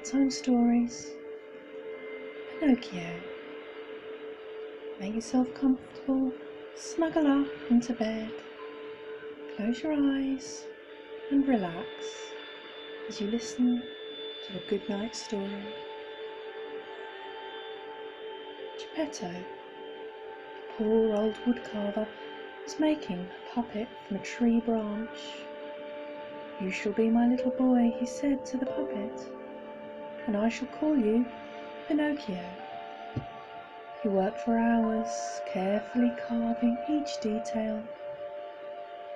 Bedtime Stories. Pinocchio. Make yourself comfortable, snuggle up into bed, close your eyes and relax as you listen to a good night story. Geppetto, the poor old woodcarver, was making a puppet from a tree branch. "You shall be my little boy," he said to the puppet, "and I shall call you Pinocchio." He worked for hours, carefully carving each detail.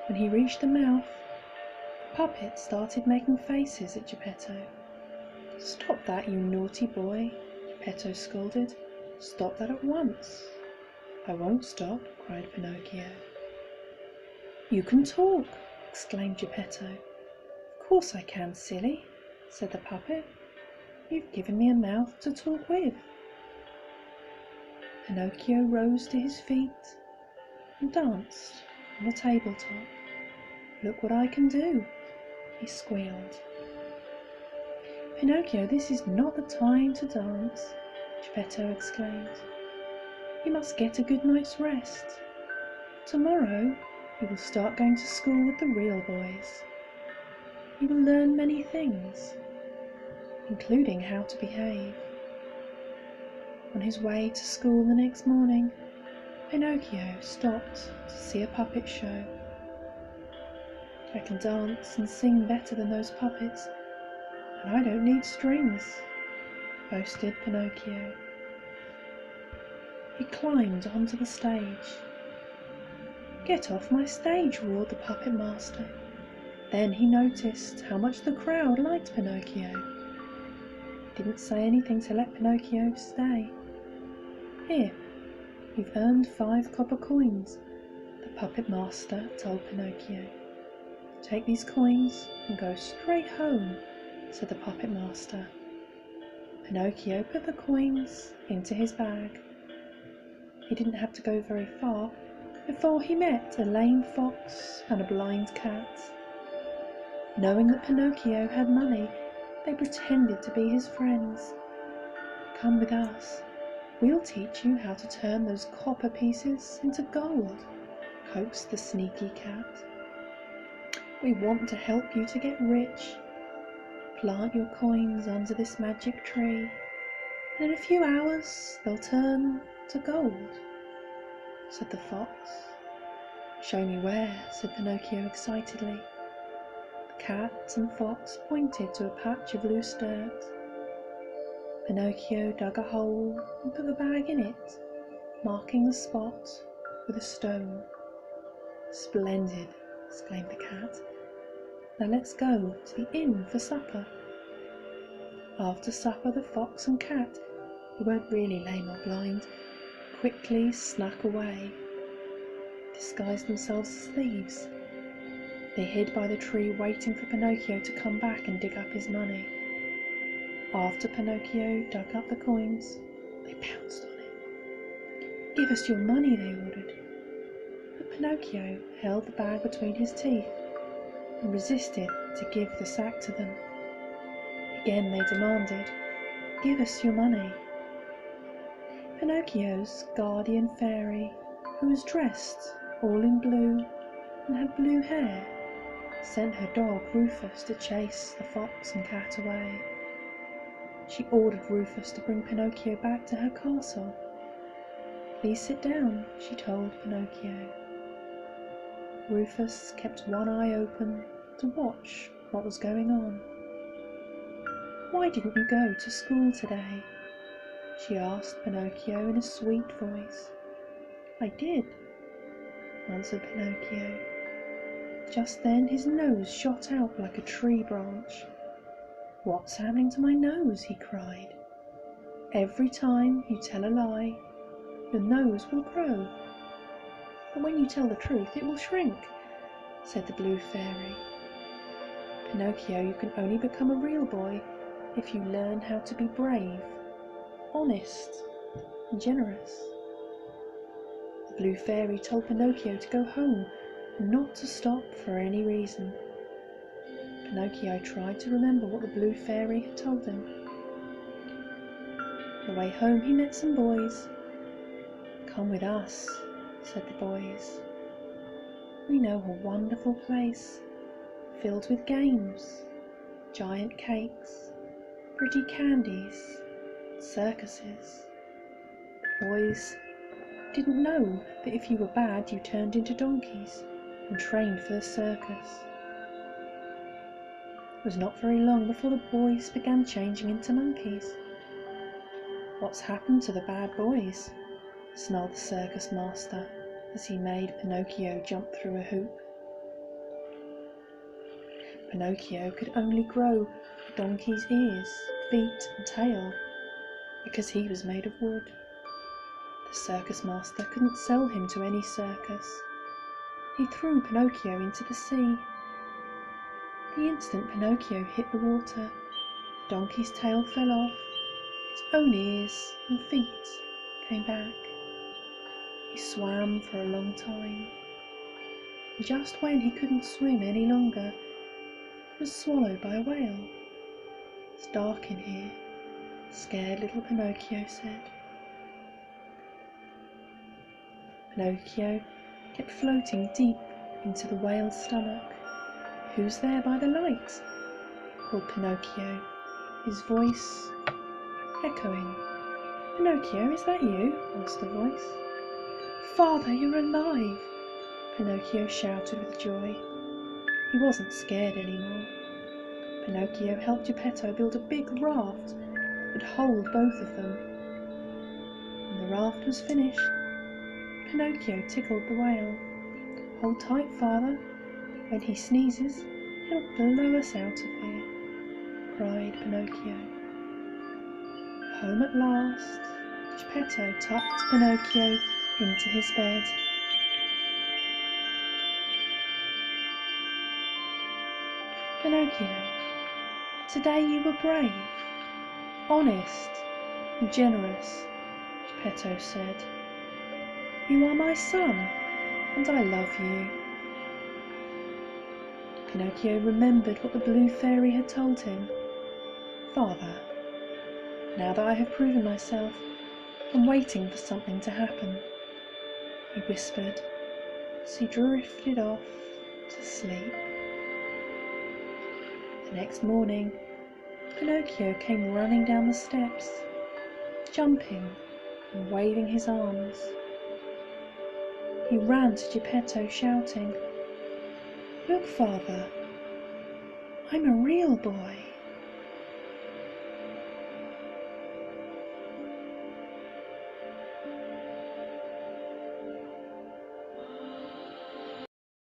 When he reached the mouth, the puppet started making faces at Geppetto. "Stop that, you naughty boy," Geppetto scolded. "Stop that at once." "I won't stop," cried Pinocchio. "You can talk," exclaimed Geppetto. "Of course I can, silly," said the puppet. "You've given me a mouth to talk with." Pinocchio rose to his feet and danced on the tabletop. "Look what I can do," he squealed. "Pinocchio, this is not the time to dance," Geppetto exclaimed. "You must get a good night's rest. Tomorrow you will start going to school with the real boys. You will learn many things, including how to behave." On his way to school the next morning, Pinocchio stopped to see a puppet show. "I can dance and sing better than those puppets, and I don't need strings," boasted Pinocchio. He climbed onto the stage. "Get off my stage," roared the puppet master. Then he noticed how much the crowd liked Pinocchio. He didn't say anything to let Pinocchio stay. "Here, you've earned 5 copper coins," the puppet master told Pinocchio. "Take these coins and go straight home," said the puppet master. Pinocchio put the coins into his bag. He didn't have to go very far before he met a lame fox and a blind cat. Knowing that Pinocchio had money, they pretended to be his friends. "Come with us. We'll teach you how to turn those copper pieces into gold," coaxed the sneaky cat. "We want to help you to get rich. Plant your coins under this magic tree, and in a few hours they'll turn to gold," said the fox. "Show me where," said Pinocchio excitedly. The cat and fox pointed to a patch of loose dirt. Pinocchio dug a hole and put the bag in it, marking the spot with a stone. "Splendid," exclaimed the cat. "Now let's go to the inn for supper." After supper, the fox and cat, who weren't really lame or blind, quickly snuck away, disguised themselves as thieves. They hid by the tree, waiting for Pinocchio to come back and dig up his money. After Pinocchio dug up the coins, they pounced on it. "Give us your money," they ordered. But Pinocchio held the bag between his teeth and resisted to give the sack to them. Again they demanded, "Give us your money." Pinocchio's guardian fairy, who was dressed all in blue and had blue hair, sent her dog Rufus to chase the fox and cat away. She ordered Rufus to bring Pinocchio back to her castle. "Please sit down," she told Pinocchio. Rufus kept one eye open to watch what was going on. "Why didn't you go to school today?" she asked Pinocchio in a sweet voice. "I did," answered Pinocchio. Just then his nose shot out like a tree branch. "What's happening to my nose?" he cried. "Every time you tell a lie, your nose will grow. But when you tell the truth, it will shrink," said the blue fairy. "Pinocchio, you can only become a real boy if you learn how to be brave, honest, and generous." The blue fairy told Pinocchio to go home and not to stop for any reason. Pinocchio tried to remember what the blue fairy had told him, On the way home he met some boys. "Come with us," said the boys. "We know a wonderful place filled with games, giant cakes, pretty candies, circuses." The boys didn't know that if you were bad you turned into donkeys and trained for the circus. It was not very long before the boys began changing into monkeys. "What's happened to the bad boys?" snarled the circus master as he made Pinocchio jump through a hoop. Pinocchio could only grow a donkey's ears, feet and tail because he was made of wood. The circus master couldn't sell him to any circus. He threw Pinocchio into the sea. The instant Pinocchio hit the water, the donkey's tail fell off, its own ears and feet came back. He swam for a long time, and just when he couldn't swim any longer, he was swallowed by a whale. "It's dark in here," scared little Pinocchio said. Pinocchio kept floating deep into the whale's stomach. "Who's there by the light?" called Pinocchio, his voice echoing. "Pinocchio, is that you?" asked the voice. "Father, you're alive!" Pinocchio shouted with joy. He wasn't scared anymore. Pinocchio helped Geppetto build a big raft that would hold both of them. When the raft was finished, Pinocchio tickled the whale. "Hold tight, father. When he sneezes, he'll blow us out of here," cried Pinocchio. Home at last, Geppetto tucked Pinocchio into his bed. "Pinocchio, today you were brave, honest and generous," Geppetto said. "You are my son, and I love you." Pinocchio remembered what the Blue Fairy had told him. "Father, now that I have proven myself, I'm waiting for something to happen," he whispered as he drifted off to sleep. The next morning, Pinocchio came running down the steps, jumping and waving his arms. He ran to Geppetto shouting, "Look, father, I'm a real boy."